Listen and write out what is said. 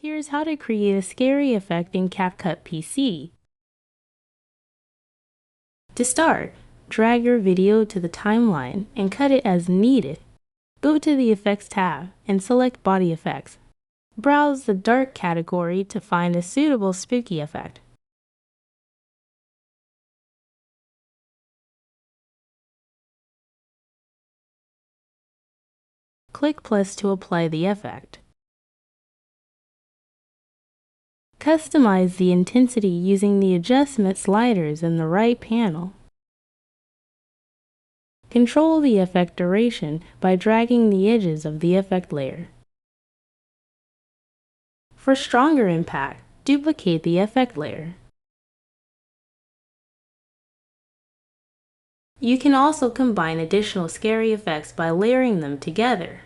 Here's how to create a scary effect in CapCut PC. To start, drag your video to the timeline and cut it as needed. Go to the Effects tab and select Body Effects. Browse the Dark category to find a suitable spooky effect. Click plus to apply the effect. Customize the intensity using the adjustment sliders in the right panel. Control the effect duration by dragging the edges of the effect layer. For stronger impact, duplicate the effect layer. You can also combine additional scary effects by layering them together.